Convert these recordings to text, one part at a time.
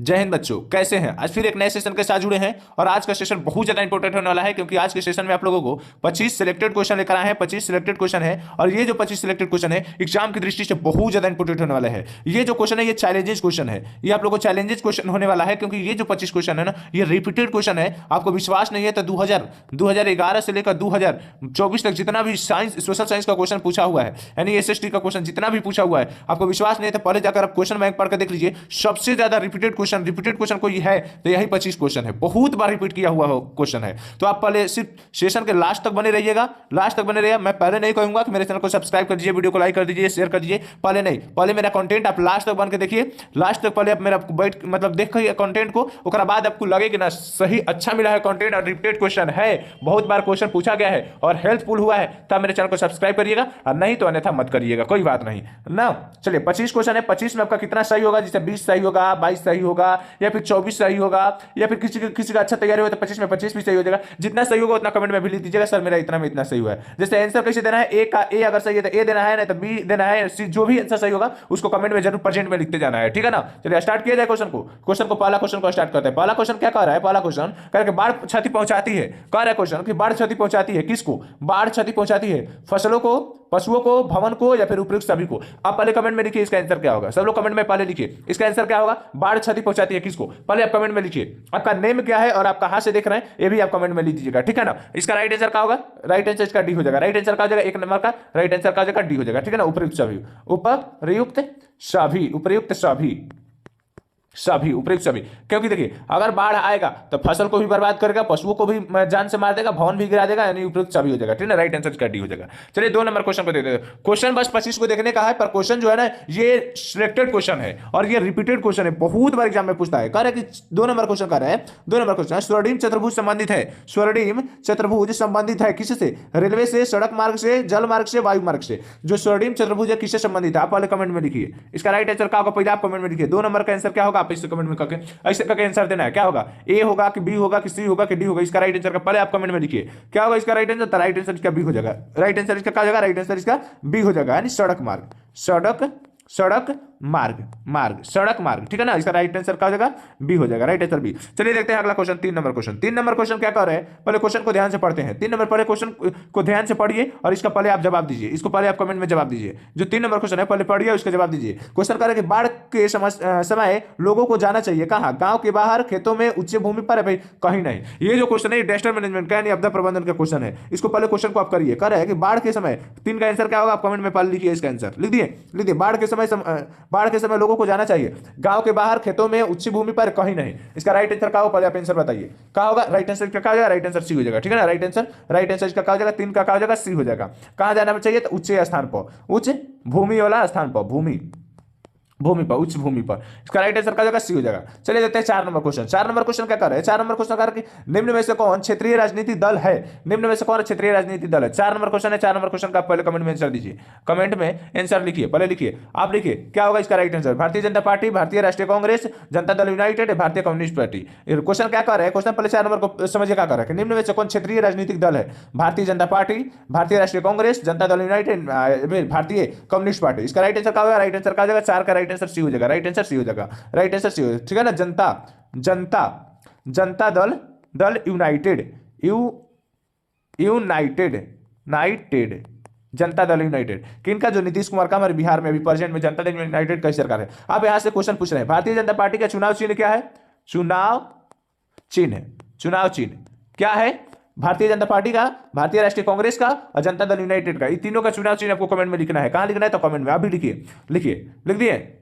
जय हिंद बच्चों, कैसे हैं? आज फिर एक नए सेशन के साथ जुड़े हैं और आज का सेशन बहुत ज्यादा इंपॉर्टेंट होने वाला है क्योंकि आज के सेशन में आप लोगों को 25 सिलेक्टेड क्वेश्चन लेकर आए हैं। 25 सिलेक्टेड क्वेश्चन है और ये जो 25 सिलेक्टेड क्वेश्चन है एग्जाम की दृष्टि से बहुत ज्यादा इंपॉर्टेंट होने वाला है। ये जो क्वेश्चन है ये चैलेंजेस क्वेश्चन है, ये आप लोगों को चैलेंजेस क्वेश्चन होने वाला है क्योंकि ये जो 25 क्वेश्चन है ना ये रिपीटेड क्वेश्चन है। आपको विश्वास नहीं है तो 2011 से लेकर 2024 तक जितना भी साइंस सोशल साइंस का क्वेश्चन पूछा हुआ है यानी एसएसटी का क्वेश्चन जितना भी पूछा हुआ है, आपको विश्वास नहीं है तो पहले जाकर आप क्वेश्चन बैंक पढ़ कर देख लीजिए। सबसे ज्यादा रिपीटेड क्वेश्चन कोई है तो यही 25 क्वेश्चन है, बहुत बार रिपीट किया हुआ क्वेश्चन है। तो आप पहले सिर्फ सेशन के लास्ट तक बने रहिएगा, लास्ट तक बने रहिएगा। मैं पहले नहीं कहूंगा कि मेरे चैनल को सब्सक्राइब कर दीजिए, वीडियो को लाइक कर दीजिए, शेयर कर दीजिए, पहले नहीं, पहले मेरा कंटेंट आप लास्ट तक बन के देखिए। लास्ट तक पहले आप मेरा बैठ मतलब देखिए कंटेंट को, उसके बाद आपको लगे कि ना सही अच्छा मिला है कंटेंट और रिपीटेड क्वेश्चन है, बहुत बार क्वेश्चन पूछा गया है और हेल्पफुल हुआ है, तब मेरे चैनल को सब्सक्राइब करिएगा और नहीं तो अन्यथा मत करिएगा, कोई बात नहीं ना। चलिए 25 क्वेश्चन है, 25 में आपका कितना सही होगा? जैसे 20 सही होगा, 22 सही होगा या फिर 24 सही होगा या फिर किसी का अच्छा तैयारी हो तो 25 में 25 भी सही हो जाएगा। जितना सही होगा उतना कमेंट में भी लिख दीजिएगा, सर मेरा इतना में इतना सही हुआ है। जैसे आंसर कैसे देना है, ए का ए अगर सही है तो ए देना है, नहीं तो बी देना है, सी, जो भी आंसर सही होगा उसको कमेंट में जरूर प्रेजेंट में लिखते जाना है, ठीक है ना। चलिए स्टार्ट किया जाए क्वेश्चन को पहला क्वेश्चन को स्टार्ट करते हैं। पहला क्वेश्चन क्या कह रहा है? पहला क्वेश्चन कह रहा है कि बाढ़ क्षति पहुंचाती है, कह रहा है क्वेश्चन कि बाढ़ क्षति पहुंचाती है किसको? बाढ़ क्षति पहुंचाती है फसलों को, पशुओं को, भवन को या फिर उपयुक्त सभी को। आप पहले कमेंट में लिखिए इसका आंसर क्या होगा। सब लोग कमेंट में पहले लिखिए इसका आंसर क्या होगा। बाढ़ क्षति पहुंचाती है किसको, पहले आप कमेंट में लिखिए। आपका नेम क्या है और आप कहां से देख रहे हैं ये भी आप कमेंट में लिख दीजिएगा, ठीक है ना। इसका राइट आंसर क्या होगा? राइट आंसर इसका डी हो जाएगा। राइट आंसर क्या हो जाएगा? एक नंबर का राइट आंसर क्या हो जाएगा? डी हो जाएगा, ठीक है ना। उपयुक्त सभी, उपयुक्त सभी, उपयुक्त सभी, सभी उपयुक्त सभी। क्योंकि देखिए अगर बाढ़ आएगा तो फसल को भी बर्बाद करेगा, पशुओं को भी जान से मार देगा, भवन भी गिरा देगा, यानी उपयुक्त सभी हो जाएगा, ठीक है। राइट आंसर का डी हो जाएगा। चलिए 2 नंबर क्वेश्चन को देखते हैं। क्वेश्चन बस 25 को देखने का है पर क्वेश्चन जो है ना ये सिलेक्टेड क्वेश्चन है और ये रिपीटेड क्वेश्चन है, बहुत बार एग्जाम में पूछता है। कह रहे कि 2 नंबर क्वेश्चन कर रहे हैं, 2 नंबर क्वेश्चन है स्वर्णिम चतुर्भुज संबंधित है, स्वर्णिम चतुर्भुज संबंधित है किससे? रेलवे से, सड़क मार्ग से, जल मार्ग से, वायु मार्ग से। जो स्वर्णिम चतुर्भुज है किससे संबंधित है? आप पहले कमेंट में लिखिए इसका राइट आंसर क्या होगा, पहले आप कमेंट में लिखिए। 2 नंबर का आंसर क्या होगा आप इसे कमेंट में करके ऐसे करके आंसर देना है। क्या होगा? ए होगा कि बी होगा कि सी होगा कि डी होगा? इसका राइट आंसर का पहले आप कमेंट में लिखिए क्या होगा इसका राइट आंसर। तो राइट आंसर इसका बी हो जाएगा। राइट आंसर इसका क्या हो जाएगा? राइट आंसर इसका बी हो जाएगा, यानी सड़क मार्ग, सड़क, सड़क मार्ग, मार्ग, सड़क मार्ग, ठीक है ना। इसका राइट आंसर क्या हो जाएगा? बी हो जाएगा, राइट आंसर बी। चलिए देखते हैं अगला question, 3 number question. 3 number question क्या कर रहे हैं? पहले क्वेश्चन को ध्यान से पढ़ते हैं। 3 नंबर पहले क्वेश्चन को ध्यान से पढ़िए और इसका पहले आप जवाब दीजिए। इसको पहले आप कमेंट में जवाब दीजिए। जो 3 नंबर क्वेश्चन है पहले पढ़िए उसका जवाब दीजिए। क्वेश्चन कर रहे हैं कि बाढ़ के समय लोगों को जाना चाहिए कहाँ? गांव के बाहर, खेतों में, उच्च भूमि पर, भाई कहीं नहीं। ये जो क्वेश्चन है डिजास्टर मैनेजमेंट का यानी आपदा प्रबंधन का क्वेश्चन है। इसको पहले क्वेश्चन को आप करिए। कर रहे हैं कि बाढ़ के समय 3 का आंसर क्या होगा आप कमेंट में पहले लिखिए। इसका आंसर लिख दिए, लिख दिए। बाढ़ के समय लोगों को जाना चाहिए गांव के बाहर, खेतों में, उच्च भूमि पर, कहीं नहीं। इसका राइट आंसर क्या होगा पहले आप आंसर बताइए क्या होगा। राइट आंसर क्या हो जाएगा? राइट आंसर सी हो जाएगा, ठीक है ना। राइट आंसर इसका क्या हो जाएगा? 3 का क्या हो जाएगा? सी हो जाएगा। कहां जाना चाहिए? तो उच्च स्थान पर, उच्च भूमि वाला स्थान पर, भूमि, भूमि पर, उच्च भूमि पर। इसका राइट आंसर क्या हो जाएगा? सी हो जाएगा। चलिए देखते हैं 4 नंबर क्वेश्चन। 4 नंबर क्वेश्चन क्या कर रहे हैं? 4 नंबर क्वेश्चन कर कि निम्न में से कौन क्षेत्रीय राजनीति दल है? निम्न में से कौन क्षेत्रीय राजनीति दल है? 4 नंबर क्वेश्चन है। 4 नंबर क्वेश्चन का पहले कमेंट में आंसर दीजिए, कमेंट में आंसर लिखिए, पहले लिखिए, आप लिखिए क्या होगा इसका right answer. Bharatiya Janata party, भारतीय राष्ट्रीय कांग्रेस, जनता दल यूनाइटेड, भारतीय कम्युनिस्ट पार्टी। क्वेश्चन क्या कर रहे हैं? क्वेश्चन पहले 4 नंबर को समझिए क्या कर रहे हैं। निम्न में से कौन क्षेत्रीय राजनीतिक दल है? भारतीय जनता पार्टी, भारतीय राष्ट्रीय कांग्रेस, जनता दल यूनाइटेड, भारतीय कम्युनिस्ट पार्टी। इसका राइट आंसर क्या होगा? राइट आंसर क्या हो जाएगा? 4 का राइट आंसर सी हो जाएगा। राइट आंसर सी हो जाएगा, राइट आंसर सी हो जाएगा, ठीक है ना। जनता, जनता, जनता दल, दल United, United, नाइटेड, Janata Dal United. किनका? जो नीतीश कुमार का हमारे बिहार में अभी प्रेजेंट में जनता दल यूनाइटेड का सरकार है। अब यहां से क्वेश्चन पूछ रहे हैं भारतीय जनता पार्टी का चुनाव चिन्ह क्या है? चुनाव चिन्ह, चुनाव चिन्ह क्या है? भारतीय जनता पार्टी का, भारतीय राष्ट्रीय कांग्रेस का और जनता दल यूनाइटेड का, ये तीनों का चुनाव चिन्ह आपको कमेंट में लिखना है। कहां लिखना है? तो कमेंट में आप भी लिखिए, लिखिए, लिख दिए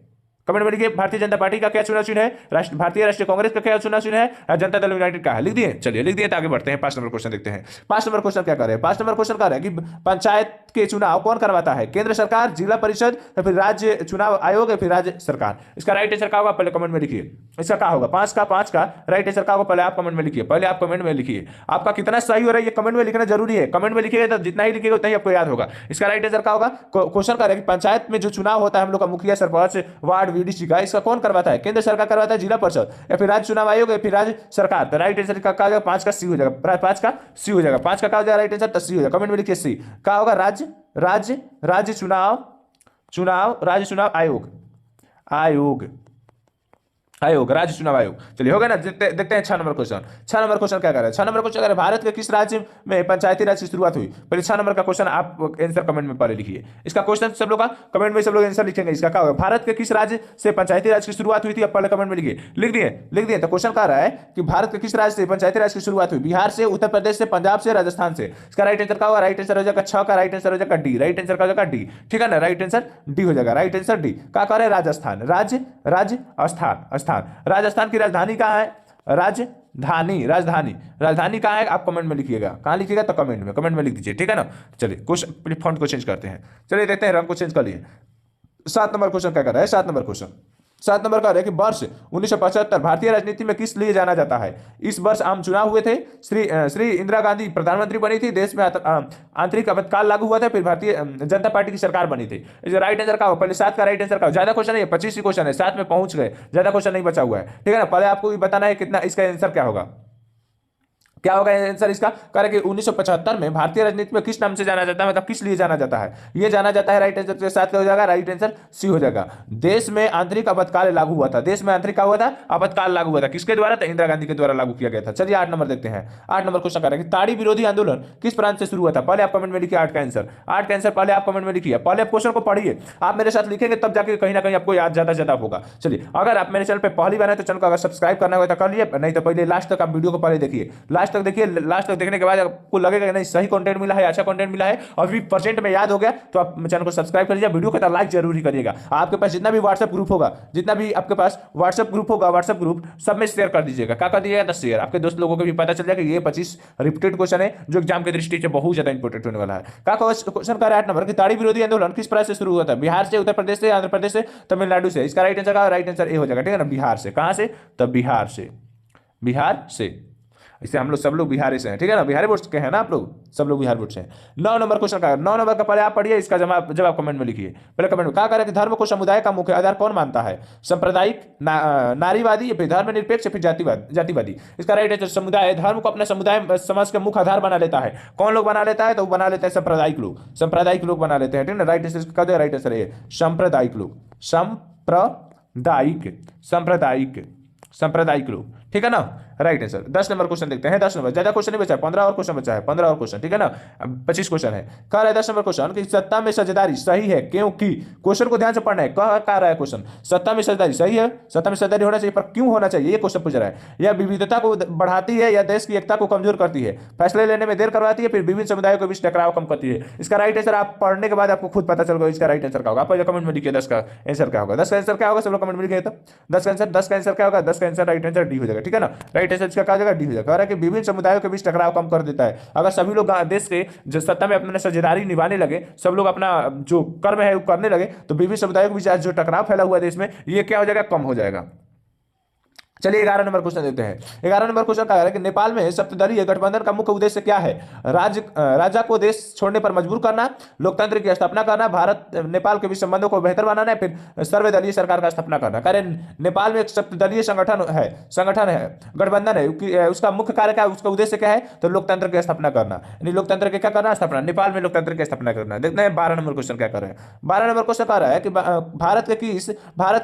कमेंट में लिखिए। भारतीय जनता पार्टी का क्या चुनाव चिन्ह है? भारतीय राष्ट्रीय कांग्रेस का क्या चुनाव चिन्ह है? और जनता दल यूनाइटेड का है। लिख दिए, चलिए लिख दिए तो आगे बढ़ते हैं। 5 नंबर क्वेश्चन देखते हैं। 5 नंबर क्वेश्चन क्या कर रहे हैं? 5 नंबर क्वेश्चन कर रहे हैं कि पंचायत के चुनाव कौन करवाता है? केंद्र सरकार, जिला परिषद या फिर राज्य चुनाव आयोग या फिर राज्य सरकार? इसका राइट आंसर क्या होगा पहले कमेंट में लिखिए। इसका क्या होगा? 5 का राइट आंसर क्या होगा पहले आप कमेंट में लिखिए, पहले आप कमेंट में लिखिए। आपका कितना सही हो रहा है ये कमेंट में लिखना जरूरी है। कमेंट में लिखिएगा तो जितना ही लिखिएगा उतना ही आपको याद होगा। इसका राइट आंसर क्या होगा? क्वेश्चन कर रहे हैं कि पंचायत में जो चुनाव होता है हम लोग का मुखिया, सरपंच, वार्ड, वीडीसी का, इसका कौन करवाता है? केंद्र सरकार करवाता है, जिला परिषद या फिर राज्य चुनाव आयोग या फिर राज्य सरकार? तो राइट आंसर का हो जाएगा 5 का सी हो जाएगा। 5 का सी हो जाएगा। 5 का क्या हो जाएगा राइट आंसर? तो सी हो जाएगा। कमेंट में लिखिए सी क्या होगा? राज्य, राज्य, राज्य चुनाव, चुनाव, राज्य चुनाव आयोग, आयोग, आयोग, राज्य चुनाव आयोग। चलिए हो गया ना। देखते हैं 6 नंबर क्वेश्चन। 6 नंबर क्वेश्चन क्या कर रहा है? 6 नंबर क्वेश्चन कह रहा है भारत के किस राज्य में पंचायती राज की शुरुआत हुई? पहले 6 नंबर का क्वेश्चन आप आंसर कमेंट में पहले लिखिए। इसका क्वेश्चन सब लोग का कमेंट में सब लोग आंसर लिखेंगे। इसका क्या होगा? भारत के किस राज्य से पंचायती राज की शुरुआत हुई थी? आप पहले कमेंट में लिखिए। लिख दिए। तो क्वेश्चन कह रहा है कि भारत के किस राज्य से पंचायती राज की शुरुआत हुई? बिहार से, उत्तर प्रदेश से, पंजाब से, राजस्थान से। इसका राइट आंसर क्या होगा? राइट आंसर हो जाएगा 6 का राइट आंसर हो जाएगा डी। राइट आंसर का हो जाएगा डी। ठीक है ना, राइट आंसर डी हो जाएगा। Right answer D. क्या कह रहे हैं? राजस्थान। स्थान। राजस्थान की राजधानी कहाँ है? राजधानी कहाँ है? आप कमेंट में लिखिएगा। कहाँ लिखिएगा? तो कमेंट में लिख दीजिए। ठीक है ना। चलिए क्वेश्चन फॉन्ट को चेंज करते हैं। चलिए देखते हैं, रंग को चेंज कर लिए। 7 नंबर क्वेश्चन क्या कर रहा है? 7 नंबर का है कि वर्ष 1975 भारतीय राजनीति में किस लिए जाना जाता है? इस वर्ष आम चुनाव हुए थे। श्री इंदिरा गांधी प्रधानमंत्री बनी थी। देश में आंतरिक आपातकाल लागू हुआ था। फिर भारतीय जनता पार्टी की सरकार बनी थी। जो राइट आंसर का हो, पहले 7 का राइट आंसर का। ज्यादा क्वेश्चन नहीं है, 25 ही क्वेश्चन है। 7 में पहुंच गए, ज्यादा क्वेश्चन नहीं बचा हुआ है। ठीक है ना। पहले आपको भी बताना है कितना, इसका आंसर क्या होगा आंसर इसका? कारण कि 1975 में भारतीय राजनीति में किस नाम से जाना जाता है, मतलब किस लिए जाना जाता है? ये जाना जाता है। राइट आंसर के साथ हो जाएगा, राइट आंसर सी हो जाएगा। देश में आंतरिक आपातकाल लागू हुआ था। देश में आंतरिक क्या हुआ था? आपातकाल लागू हुआ था। किसके द्वारा? तो इंदिरा गांधी के द्वारा लागू किया गया था। चलिए 8 नंबर देखते हैं। 8 नंबर क्वेश्चन कर रहा है कि ताड़ी विरोधी आंदोलन किस प्रांत से शुरू हुआ था? पहले आप कमेंट में लिखिए 8 का आंसर। 8 का आंसर पहले आप कमेंट में लिखिए। पहले आप क्वेश्चन को पढ़िए, आप मेरे साथ लिखेंगे तब जाके कहीं ना कहीं आपको याद ज्यादा होगा। चलिए, अगर आप मेरे चैनल पर पहली बार है तो चैनल को अगर सब्सक्राइब करना होगा तो कर लिए, नहीं तो पहले लास्ट तक आप वीडियो को पहले देखिए। लास्ट तक देखिए। लास्ट तक देखने के बाद आपको लगेगा कि नहीं सही कंटेंट मिला है, अच्छा कंटेंट मिला है और 20% में याद हो गया, तो आप चैनल को सब्सक्राइब करिए, वीडियो को लाइक जरूर करिएगा। आपके पास जितना भी व्हाट्सएप ग्रुप होगा, व्हाट्सएप ग्रुप सब में शेयर कर दीजिएगा। क्या कर दीजिएगा? तो शेयर। आपके दोस्त लोगों को भी पता चल जाएगा कि ये 25 रिपीटेड क्वेश्चन है जो एग्जाम की दृष्टि से बहुत ज्यादा इंपॉर्टेंट होने वाला है। क्या क्वेश्चन का 8 नंबर की ताड़ी विरोधी आंदोलन किस प्रांत से शुरू हुआ था? बिहार से, उत्तर प्रदेश से, आंध्र प्रदेश से, तमिलनाडु से। इसका राइट आंसर का राइट आंसर ए हो जाएगा। ठीक है ना। बिहार से। कहां से? तो बिहार से। इसे हम लोग सब लोग बिहार से हैं। ठीक है ना। बिहारी बोर्ड के हैं ना आप लोग, सब लोग बिहार बोर्ड से हैं। 9 नंबर क्वेश्चन का 9 नंबर का पहले आप पढ़िए, इसका जवाब कमेंट में लिखिए। पहले कमेंट में क्या करें कि धर्म को समुदाय का मुख्य आधार कौन मानता है? सांप्रदायिक, नारीवादी, या फिर धर्मनिरपेक्ष, या फिर जातिवादी। इसका राइट आंसर समुदाय। धर्म को अपने समुदाय समाज का मुख्य आधार बना लेता है। कौन लोग बना लेता है? तो वो बना लेते हैं सांप्रदायिक लोग बना लेते हैं। ठीक है ना। राइट आंसर का राइट आंसर है सांप्रदायिक लोग। ठीक है ना। Right answer. 10 नंबर क्वेश्चन देखते हैं। 10 नंबर, ज्यादा क्वेश्चन नहीं बचा है, 15 और क्वेश्चन बचा है। 15 और क्वेश्चन। ठीक है ना। अब 25 क्वेश्चन है। कह रहा है 10 नंबर क्वेश्चन कि सत्ता में साझेदारी सही है क्योंकि। क्वेश्चन को ध्यान से पढ़ना है। कह रहा है क्वेश्चन सत्ता में साझेदारी सही है, सत्ता में साझेदारी होना चाहिए, पर क्यों होना चाहिए ये क्वेश्चन पूछ रहा है। यह विविधता को बढ़ाती है या देश की एकता को कमजोर करती है, फैसले लेने में देर करवाती है, फिर विभिन्न समुदायों के बीच टकराव कम करती है। इसका राइट आंसर आप पढ़ने के बाद आपको खुद पता चलेगा इसका राइट आंसर क्या होगा। आप पहले कमेंट में लिखिए 10 का आंसर क्या होगा। 10 का आंसर क्या होगा? सब लोग कमेंट में लिखिए। तो 10 का आंसर क्या होगा? 10 का आंसर राइट आंसर डी हो जाएगा। ठीक है ना। राइट आंसर इसका क्या हो जाएगा? डी हो जाएगा। कह रहा है कि विभिन्न समुदायों के बीच टकराव कम कर देता है। अगर सभी लोग देश के जो सत्ता में अपने साझेदारी निभाने लगे, सब लोग अपना जो कर्म है वो करने लगे, तो विभिन्न समुदायों के बीच जो टकराव फैला हुआ है देश में, ये क्या हो जाएगा? कम हो जाएगा। चलिए 11 नंबर क्वेश्चन देते हैं। 11 नंबर क्वेश्चन क्या है कि नेपाल में सप्तदलीय गठबंधन का मुख्य उद्देश्य क्या है? राजा को देश छोड़ने पर मजबूर करना, लोकतंत्र की स्थापना करना, भारत नेपाल के बीच संबंधों को बेहतर बनाना, फिर सर्वदलीय सरकार का स्थापना करना। कारण नेपाल में एक सप्तदलीय संगठन है, गठबंधन है। उसका मुख्य कार्य क्या है? उसका उद्देश्य क्या है? तो लोकतंत्र की स्थापना करना। यानी लोकतंत्र की क्या करना? स्थापना। नेपाल में लोकतंत्र की स्थापना करना। देखते हैं 12 नंबर क्वेश्चन क्या कर रहे हैं। 12 नंबर क्वेश्चन कह रहा है कि भारत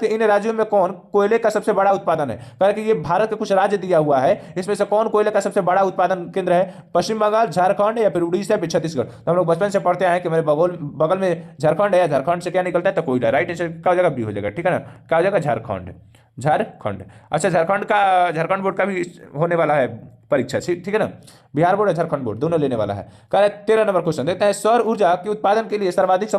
के इन राज्यों में कौन कोयले का सबसे बड़ा उत्पादन है? कि ये भारत के कुछ राज्य दिया हुआ है, इसमें से कौन कोयले का सबसे बड़ा उत्पादन केंद्र है? पश्चिम बंगाल, झारखंड, या फिर उड़ीसा, फिर छत्तीसगढ़। तो हम लोग बचपन से पढ़ते हैं कि मेरे बगल में झारखंड है, या झारखंड से क्या निकलता है? तो कोयला। राइट आंसर क्या हो जाएगा? बी हो जाएगा। ठीक है ना। क्या हो जाएगा? झारखंड। अच्छा, झारखंड बोर्ड का भी होने वाला है परीक्षा। ठीक है ना। बिहार बोर्ड और झारखंड बोर्ड दोनों लेने वाला है। 13 नंबर क्वेश्चन देखते हैं। सौर ऊर्जा के उत्पादन के लिए सर्वाधिक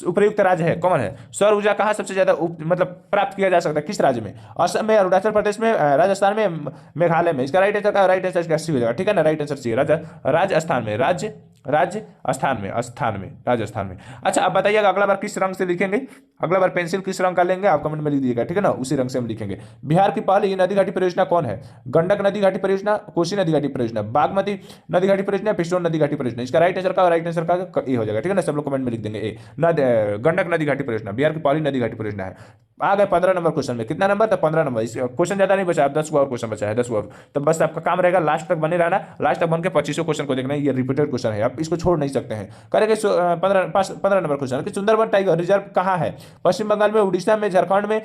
उपयुक्त राज्य है कौन है? सौर ऊर्जा कहाँ सबसे ज्यादा मतलब प्राप्त किया जा सकता है? किस राज्य में? असम में, अरुणाचल प्रदेश में, राजस्थान में, मेघालय में। इसका राइट आंसर का राइट आंसर सी हो जाएगा। ठीक है ना। राइट आंसर सी राजस्थान में। अच्छा, अब बताइएगा अगला बार किस रंग से लिखेंगे? अगला बार पेंसिल किस रंग का लेंगे? आप कमेंट में लिख दीजिएगा। ठीक है ना। उसी रंग से हम लिखेंगे। बिहार की पहली नदी घाटी परियोजना कौन है? गंडक नदी घाटी परियोजना, कोसी नदी घाटी परियोजना, बागमती नदी घाटी परियोजना, पिस्टोन नदी घाटी परियोजना। इसका राइट आंसर का ए हो जाएगा। ठीक है ना। सब लोग कमेंट में लिख देंगे ए। गंडक नदी घाटी परियोजना बिहार की पहली नदी घाटी परियोजना है। आ गए 15 नंबर क्वेश्चन में। कितना नंबर था? 15 नंबर। इस क्वेश्चन ज्यादा नहीं बचा, अब 10 और क्वेश्चन बचा है, 10 और। तो बस आपका काम रहेगा लास्ट तक बने रहना, लास्ट तक बन के 25 क्वेश्चन को देखना है। ये रिपीटेड क्वेश्चन है, आप इसको छोड़ नहीं सकते हैं। करेंगे 15 नंबर क्वेश्चन कि सुंदरबन टाइगर रिजर्व कहाँ है? पश्चिम बंगाल में, उड़ीसा में, झारखंड में,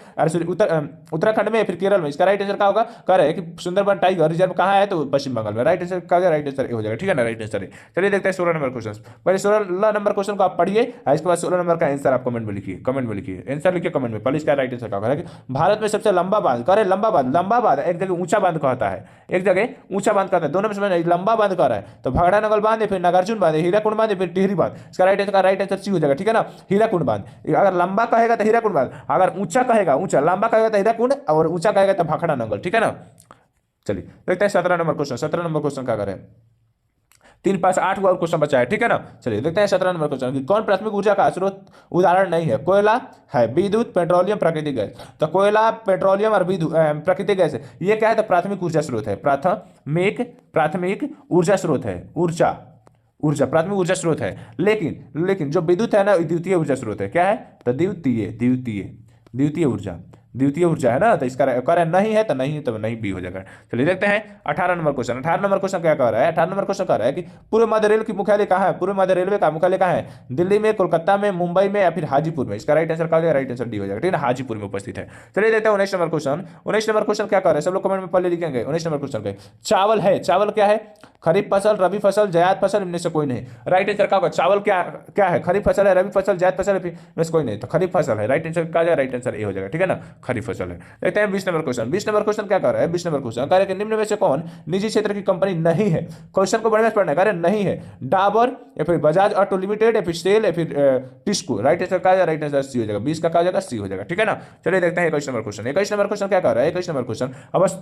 उत्तराखंड में, फिर केरल में। इसका राइट आंसर क्या होगा? कह रहे हैं कि सुंदरबन टाइगर रिजर्व कहाँ है? तो पश्चिम बंगाल में। राइट आंसर क्या? राइट आंसर हो जाएगा, ठीक है ना, राइट आंसर। चलिए देखते हैं 16 नंबर क्वेश्चन। पहले 16 नंबर क्वेश्चन को आप पढ़िए, इसके बाद 16 नंबर का आंसर आप कमेंट में लिखिए, कमेंट में लिखिए, आंसर लिखिए कमेंट में। पहले इसका राइट आंसर क्या है? भारत में सबसे लंबा बांध, कह रहे लंबा बांध, लंबा बांध एक जगह ऊंचा बांध कहता है, एक जगह ऊंचा बांध कहता है, दोनों में समझ नहीं, लंबा बांध कह रहा है तो भागड़ा नंगल बांध है, फिर नागार्जुन बांध है, हीराकुंड बांध है, फिर टिहरी बांध। इसका राइट आंसर सी हो जाएगा, ठीक है ना, हीराकुंड बांध। अगर लंबा कहेगा तो हीराकुंड बांध, अगर ऊंचा कहेगा, ऊंचा लंबा कहेगा तो हीराकुंड, और ऊंचा कहेगा तो भाखड़ा नंगल, ठीक है ना। चलिए देखते हैं 17 नंबर क्वेश्चन। 17 नंबर क्वेश्चन क्या करें? 3, 5, 8 और क्वेश्चन बचा है, ठीक है ना। चलिए देखते हैं 17 नंबर क्वेश्चन कि कौन प्राथमिक ऊर्जा का स्रोत उदाहरण नहीं है? कोयला है, विद्युत, पेट्रोलियम, प्राकृतिक गैस। तो कोयला, पेट्रोलियम और विद्युत, प्राकृतिक गैस ये क्या है? तो प्राथमिक ऊर्जा स्रोत है, प्राथमिक ऊर्जा स्रोत है, ऊर्जा प्राथमिक ऊर्जा स्रोत है। लेकिन जो विद्युत है ना, द्वितीय ऊर्जा स्रोत है। क्या है? तो द्वितीय ऊर्जा है ना। तो इसका कारण नहीं है, तो नहीं, तो नहीं भी हो जाएगा। चलिए देखते हैं 18 नंबर क्वेश्चन। 18 नंबर क्वेश्चन क्या कह रहा है? 18 नंबर क्वेश्चन कह रहा है कि पूर्व मध्य रेल की मुख्यालय कहाँ है? पूर्व मध्य रेलवे का मुख्यालय कहाँ है? दिल्ली में, कोलकाता में, मुंबई में, या फिर हाजीपुर में। इसका राइट आंसर क्या हो जाएगा? राइट आंसर डी हो जाएगा, ठीक है ना, हाजीपुर में उपस्थित है। चलिए देखते हैं 19 नंबर क्वेश्चन। 19 नंबर क्वेश्चन क्या कर रहे हैं? सब लोग कमेंट में पहले लिखेंगे 19 नंबर क्वेश्चन के। चावल है, चावल क्या है? खरीफ फसल, रबी फसल, जायद फसल, इनमें से कोई नहीं। राइट आंसर क्या होगा? चावल क्या है? खरीफ फसल है, रबी फसल, जायद फसल है, इनमें से कोई नहीं, तो खरीफ फसल है। राइट आंसर क्या जाएगा? राइट आंसर ए हो जाएगा, ठीक है ना, खरीफ फसल है। देखते हैं 20 नंबर क्वेश्चन। 20 नंबर क्वेश्चन क्या कर रहा है? 20 नंबर क्वेश्चन कह रहे हैं कि निम्न में से कौन निजी क्षेत्र की कंपनी नहीं है? क्वेश्चन को बढ़िया से पढ़ना है, कह रहे नहीं है। डाबर, या फिर बजाज ऑटो लिमिटेड, या फिर सेल, या फिर टिस्को। राइट आंसर क्या जाएगा? राइट आंसर सी हो जाएगा। 20 का क्या हो जाएगा? सी हो जाएगा, ठीक है ना। चलिए देखते हैं 21 नंबर क्वेश्चन। 21 नंबर क्वेश्चन क्या कर रहा है? 21 नंबर क्वेश्चन अब बस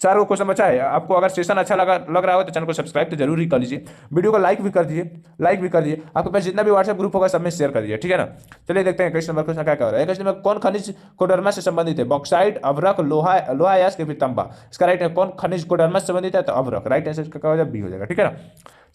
4 क्वेश्चन बचा है। आपको अगर सेशन अच्छा लग रहा हो तो चैनल को सब्सक्राइब तो जरूर ही कर लीजिए, वीडियो को लाइक भी कर दीजिए, आपके पास जितना भी व्हाट्सएप ग्रुप होगा सब में शेयर कर दीजिए, ठीक है ना। चलिए देखते हैं 21 नंबर क्वेश्चन क्या कर रहा है। 21 नंबर कौन खनिज कोडरमा से संबंधित है? बॉक्साइट, अभ्रक, लोहा यास्क, फिर तांबा। इसका राइट है कौन खनिज कोडरमा से संबंधित है? तो अभ्रक। राइट आंसर क्या हो जाएगा? बी हो जाएगा, ठीक है ना।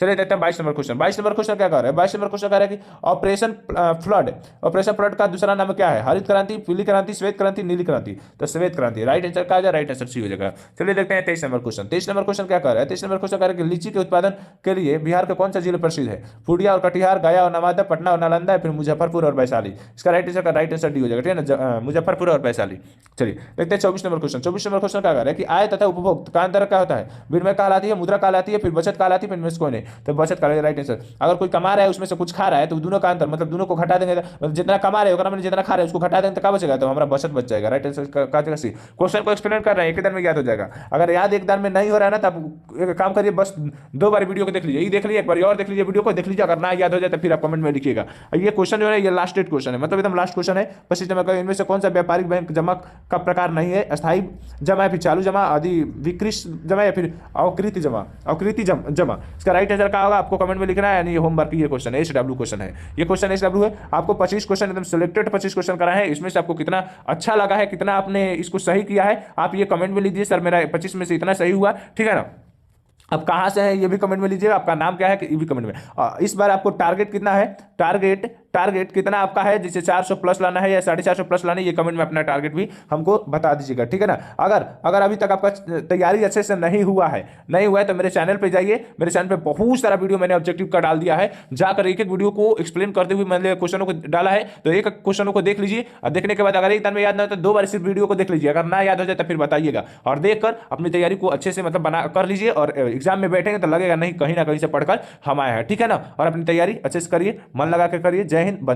चलिए देखते हैं 22 नंबर क्वेश्चन। 22 नंबर क्वेश्चन क्या कर रहा है? 22 नंबर क्वेश्चन कह रहा है कि ऑपरेशन फ्लड का दूसरा नाम क्या है? हरित क्रांति, पीली क्रांति, श्वेत क्रांति, नीली क्रांति। तो श्वेत क्रांति। राइट आंसर क्या आ जाएगा? राइट आंसर सी हो जाएगा। चलिए देखते हैं 23 नंबर क्वेश्चन। 23 नंबर क्वेश्चन क्या कर रहा है? 23 नंबर क्वेश्चन कह रहा है कि लीची के उत्पादन के लिए बिहार का कौन सा जिला प्रसिद्ध है? पूर्णिया और कटिहार, गया और नवादा, पटना और नालंदा, फिर मुजफ्फरपुर और वैशाली। इसका राइट आंसर डी हो जाएगा, ठीक है ना, मुजफ्फरपुर और वैशाली। चलिए देखते हैं 24 नंबर क्वेश्चन। 24 नंबर क्वेश्चन क्या कर रहा है कि आय तथा उपभोग का अंतर क्या होता है? विनिमय कहलाती है, मुद्रा कहलाती है, फिर बचत कहलाती है, फिर इनमें से कोई नहीं, तो बचत कहलाती है। Right answer. अगर कोई कमा रहा है उसमें से कुछ खा रहा है तो दोनों का अंतर, मतलब दोनों को घटा देंगे, मतलब जितना कमा रहे हो जितना खा रहे हैं उसको घटा देंगे तो क्या बचेगा? तो हमारा बचत बच जाएगा। राइट आंसर का जगह सी। क्वेश्चन को एक्सप्लेन कर रहे हैं, एक दिन में याद हो जाएगा। अगर याद एक दिन में नहीं हो रहा है ना, तब एक काम करिए, बस 2 बार वीडियो को देख लीजिए, ये देख लीजिए, एक बार और देख लीजिए, वीडियो को देख लीजिए। अगर ना याद हो जाए तो फिर आप कमेंट में लिखिएगा। ये क्वेश्चन जो है ये लास्ट डेट क्वेश्चन है, मतलब एकदम लास्ट क्वेश्चन है। 25 नंबर। इनमें से कौन सा व्यापारिक बैंक जमा का प्रकार नहीं है? अस्थायी जमा, या फिर चालू जमा, आदि विकृत जमा, या फिर अकृति जमा। इसका राइट आंसर क्या होगा? आपको कमेंट में लिखना है, यानी ये होमवर्क ये क्वेश्चन है, SW क्वेश्चन है, ये क्वेश्चन SW है। आपको 25 क्वेश्चन एकदम सिलेक्टेड 25 क्वेश्चन कराए हैं। इसमें से आपको कितना अच्छा लगा है, कितना आपने इसको सही किया है, आप ये कमेंट में लीजिए, सर मेरा 25 में से इतना सही हुआ, ठीक है ना। अब कहाँ से है ये भी कमेंट में लीजिएगा, आपका नाम क्या है ये भी कमेंट में। इस बार आपको टारगेट कितना है? टारगेट कितना आपका है? जिसे 400 प्लस लाना है या 450 प्लस लाना है, ये कमेंट में अपना टारगेट भी हमको बता दीजिएगा, ठीक है ना। अगर अभी तक आपका तैयारी अच्छे से नहीं हुआ है तो मेरे चैनल पे जाइए। मेरे चैनल पे बहुत सारा वीडियो मैंने ऑब्जेक्टिव का डाल दिया है, जाकर एक वीडियो को एक्सप्लेन करते हुए मैंने क्वेश्चनों को डाला है, तो एक क्वेश्चनों को देख लीजिए, और देखने के बाद अगर एक दिन में याद ना हो तो 2 बार सिर्फ वीडियो को देख लीजिए। अगर ना याद हो जाए तो फिर बताइएगा, और देखकर अपनी तैयारी को अच्छे से मतलब बना कर लीजिए, और एग्जाम में बैठेंगे तो लगेगा नहीं कहीं ना कहीं से पढ़कर हम आए हैं, ठीक है ना। और अपनी तैयारी अच्छे से करिए, मन लगा के करिए। जय हिंद, बंदे।